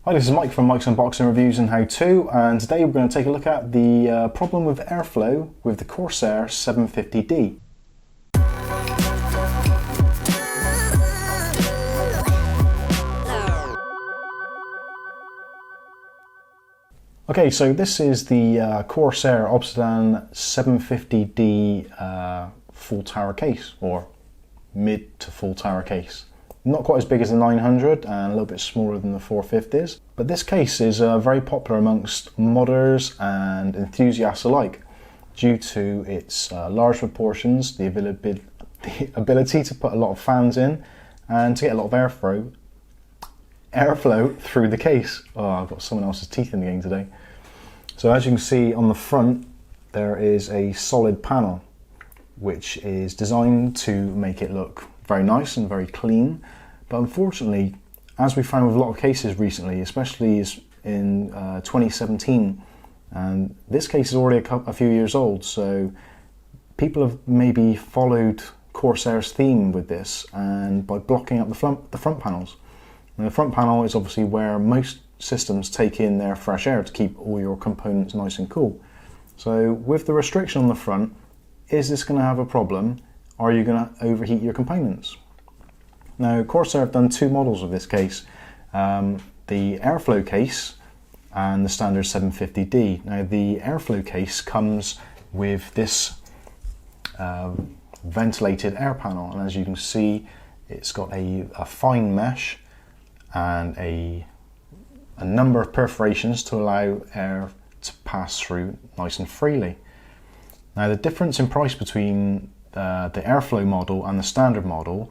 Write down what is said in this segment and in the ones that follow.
Hi, this is Mike from Mike's Unboxing Reviews and How To, and today we're going to take a look at the problem with airflow with the Corsair 750D. Okay, so this is the Corsair Obsidian 750D full tower case, or mid to full tower case. Not quite as big as the 900 and a little bit smaller than the 450s, but this case is very popular amongst modders and enthusiasts alike due to its large proportions, the ability to put a lot of fans in and to get a lot of airflow through the case. Oh, I've got someone else's teeth in the game today. So as you can see on the front, there is a solid panel which is designed to make it look very nice and very clean, but unfortunately, as we found with a lot of cases recently, especially in 2017, and this case is already a few years old, so people have maybe followed Corsair's theme with this and by blocking up the front panels. Now, the front panel is obviously where most systems take in their fresh air to keep all your components nice and cool. So with the restriction on the front, is this going to have a problem? Are you going to overheat your components? Now, Corsair have done two models of this case, the airflow case and the standard 750D. Now, the airflow case comes with this ventilated air panel, and as you can see, it's got a fine mesh and a number of perforations to allow air to pass through nice and freely. Now, the difference in price between the airflow model and the standard model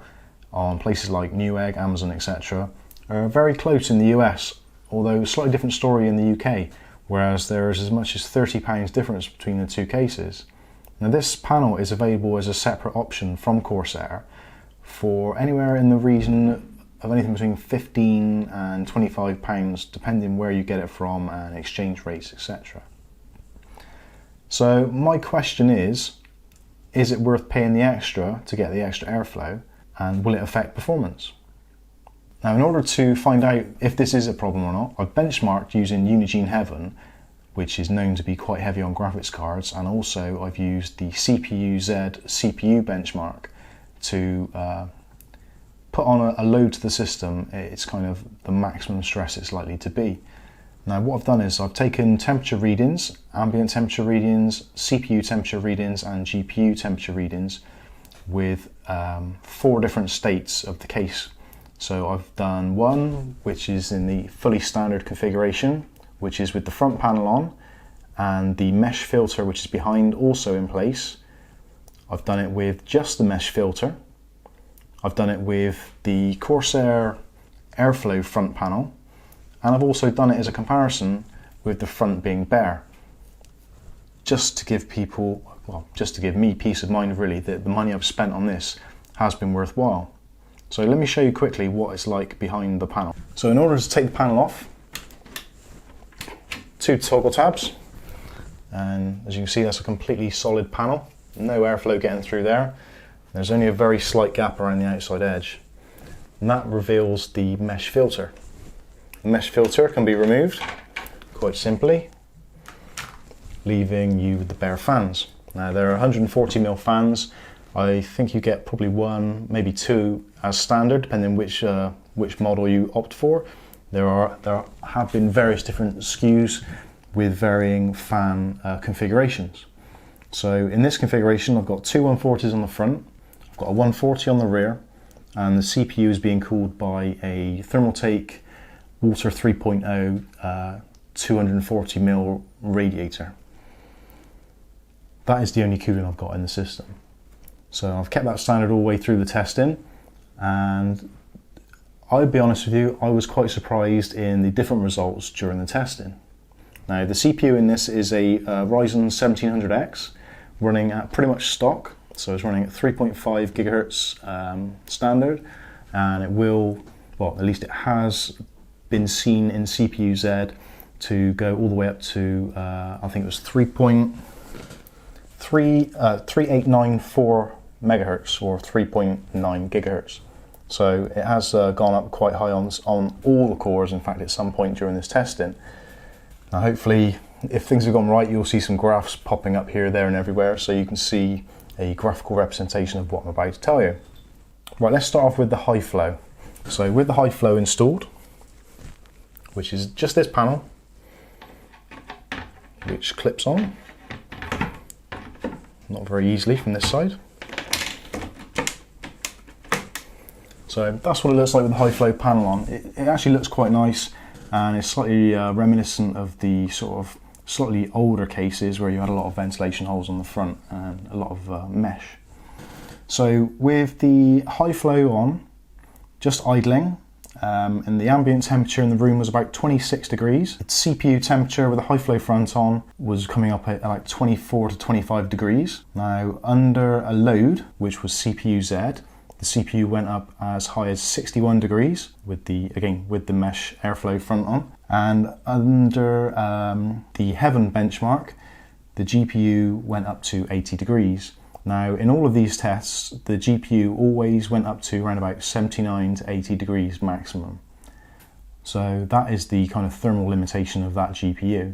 on places like Newegg, Amazon, etc. are very close in the US, although a slightly different story in the UK, whereas there is as much as £30 difference between the two cases. Now, this panel is available as a separate option from Corsair for anywhere in the region of anything between £15 and £25, depending where you get it from and exchange rates, etc. So my question is it worth paying the extra to get the extra airflow, and will it affect performance? Now, in order to find out if this is a problem or not, I've benchmarked using Unigine Heaven, which is known to be quite heavy on graphics cards, and also I've used the CPU-Z CPU benchmark to put on a load to the system. It's kind of the maximum stress it's likely to be. Now, what I've done is I've taken temperature readings, ambient temperature readings, CPU temperature readings and GPU temperature readings with 4 different states of the case. So I've done one which is in the fully standard configuration, which is with the front panel on and the mesh filter which is behind also in place. I've done it with just the mesh filter. I've done it with the Corsair AIRFLOW front panel, and I've also done it as a comparison with the front being bare, just to give people, well, just to give me peace of mind really that the money I've spent on this has been worthwhile. So let me show you quickly what it's like behind the panel. So in order to take the panel off, 2 toggle tabs, and as you can see, that's a completely solid panel, no airflow getting through there. There's only a very slight gap around the outside edge, and that reveals the mesh filter. The mesh filter can be removed quite simply, leaving you with the bare fans. Now, there are 140mm fans. I think you get probably 1, maybe 2 as standard, depending which model you opt for. There have been various different SKUs with varying fan configurations. So in this configuration, I've got 2 140s on the front, I've got a 140 on the rear, and the CPU is being cooled by a Thermaltake Water 3.0 240mm radiator. That is the only cooling I've got in the system. So I've kept that standard all the way through the testing, and I'll be honest with you, I was quite surprised in the different results during the testing. Now, the CPU in this is a Ryzen 1700X running at pretty much stock, so it's running at 3.5 gigahertz standard, and it will, well, at least it has been seen in CPU-Z to go all the way up to I think it was 3894 megahertz or 3.9 gigahertz. So it has gone up quite high on all the cores, in fact at some point during this testing. Now hopefully, if things have gone right, you'll see some graphs popping up here, there and everywhere, so you can see a graphical representation of what I'm about to tell you. Right, let's start off with the high flow. So with the high flow installed, which is just this panel, which clips on, not very easily from this side. So that's what it looks like with the high flow panel on. It actually looks quite nice, and it's slightly reminiscent of the sort of slightly older cases where you had a lot of ventilation holes on the front and a lot of mesh. So with the high flow on, just idling, and the ambient temperature in the room was about 26 degrees. The CPU temperature with the high flow front on was coming up at about 24 to 25 degrees. Now under a load, which was CPU Z, the CPU went up as high as 61 degrees with the mesh airflow front on. And under the Heaven benchmark, the GPU went up to 80 degrees. Now in all of these tests, the GPU always went up to around about 79 to 80 degrees maximum. So that is the kind of thermal limitation of that GPU.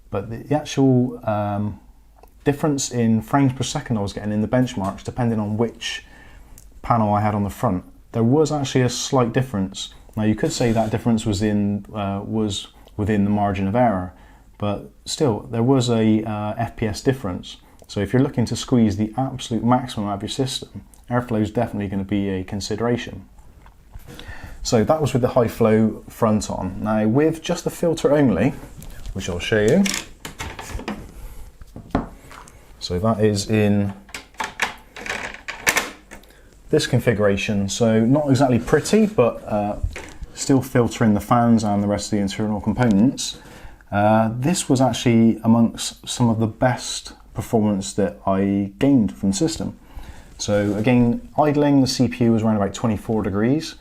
But the actual difference in frames per second I was getting in the benchmarks, depending on which panel I had on the front, there was actually a slight difference. Now you could say that difference was within the margin of error, but still there was a FPS difference. So if you're looking to squeeze the absolute maximum out of your system, airflow is definitely going to be a consideration. So that was with the high flow front on. Now with just the filter only, which I'll show you. So that is in this configuration. So not exactly pretty, but still filtering the fans and the rest of the internal components. This was actually amongst some of the best performance that I gained from the system. So again, idling, the CPU was around about 24 degrees.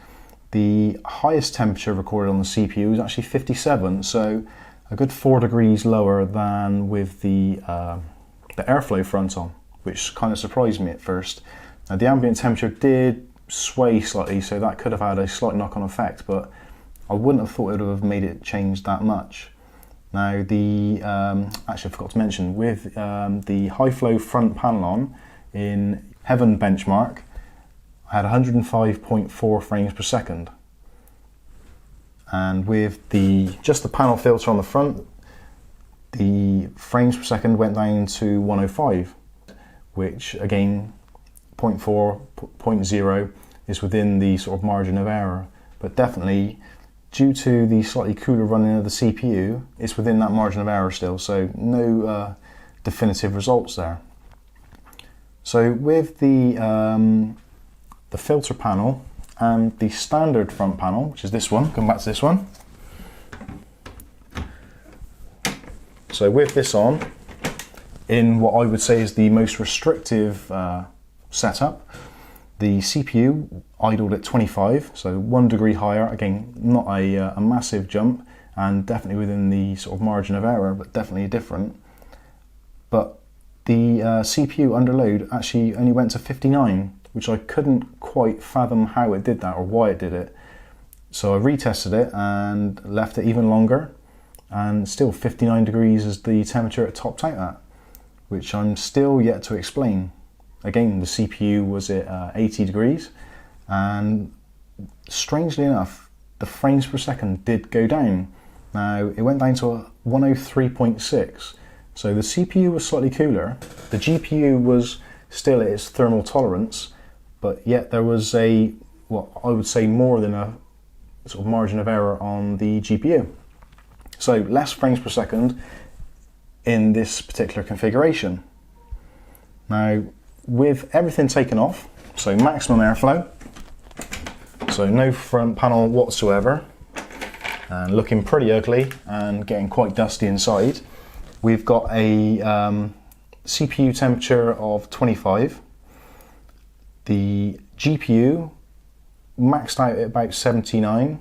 The highest temperature recorded on the CPU was actually 57, so a good 4 degrees lower than with the airflow front on, which kind of surprised me at first. Now the ambient temperature did sway slightly, so that could have had a slight knock-on effect, but I wouldn't have thought it would have made it change that much. Now actually I forgot to mention, with the high flow front panel on in Heaven benchmark, I had 105.4 frames per second. And with just the panel filter on the front, the frames per second went down to 105, which again, 0.4, 0.0 is within the sort of margin of error, but definitely due to the slightly cooler running of the CPU, it's within that margin of error still, so no definitive results there. So with the filter panel and the standard front panel, which is this one, come back to this one. So with this on, in what I would say is the most restrictive setup, the CPU idled at 25, so 1 degree higher, again not a massive jump, and definitely within the sort of margin of error, but definitely different. But the CPU under load actually only went to 59, which I couldn't quite fathom how it did that or why it did it. So I retested it and left it even longer, and still 59 degrees is the temperature it topped out at, which I'm still yet to explain. Again, the CPU was at 80 degrees, and strangely enough, the frames per second did go down. Now, it went down to 103.6, so the CPU was slightly cooler. The GPU was still at its thermal tolerance, but yet there was what I would say more than a sort of margin of error on the GPU. So less frames per second in this particular configuration. Now, with everything taken off, so maximum airflow, so no front panel whatsoever, and looking pretty ugly and getting quite dusty inside, we've got a CPU temperature of 25. The GPU maxed out at about 79,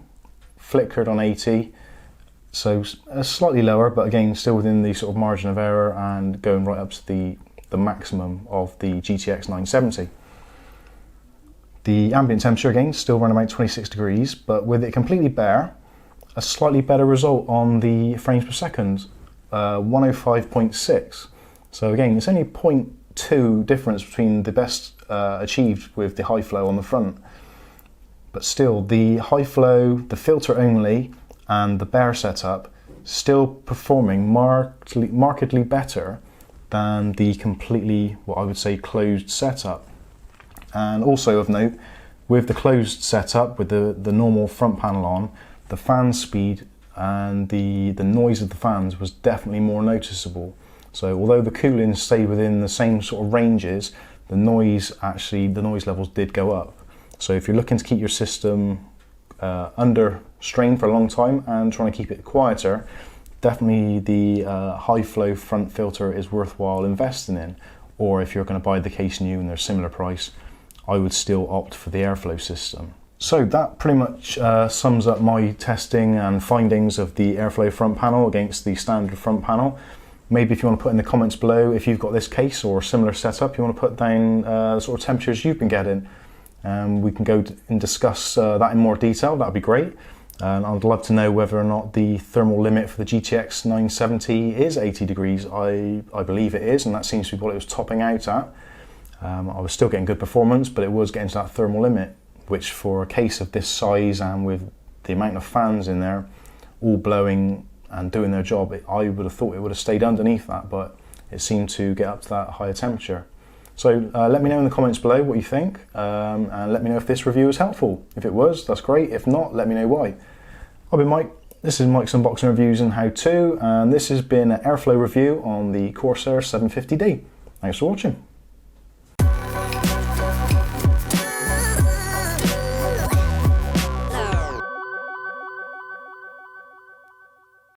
flickered on 80, so slightly lower, but again still within the sort of margin of error and going right up to the maximum of the GTX 970. The ambient temperature again still around about 26 degrees, but with it completely bare, a slightly better result on the frames per second, 105.6. So again, it's only 0.2 difference between the best achieved with the high flow on the front. But still, the high flow, the filter only, and the bare setup still performing markedly better than the completely, what I would say, closed setup. And also of note, with the closed setup, with the normal front panel on, the fan speed and the noise of the fans was definitely more noticeable. So although the cooling stayed within the same sort of ranges, the noise levels did go up. So if you're looking to keep your system under strain for a long time and trying to keep it quieter, definitely the high flow front filter is worthwhile investing in. Or if you're going to buy the case new and they're similar price, I would still opt for the airflow system. So that pretty much sums up my testing and findings of the airflow front panel against the standard front panel. Maybe if you want to put in the comments below if you've got this case or a similar setup, you want to put down the sort of temperatures you've been getting. We can go and discuss that in more detail. That'd be great. And I'd love to know whether or not the thermal limit for the GTX 970 is 80 degrees. I believe it is, and that seems to be what it was topping out at. I was still getting good performance, but it was getting to that thermal limit, which for a case of this size and with the amount of fans in there, all blowing and doing their job, I would have thought it would have stayed underneath that, but it seemed to get up to that higher temperature. So let me know in the comments below what you think, and let me know if this review was helpful. If it was, that's great. If not, let me know why. I've been Mike. This is Mike's Unboxing Reviews and How To, and this has been an airflow review on the Corsair 750D. Thanks for watching.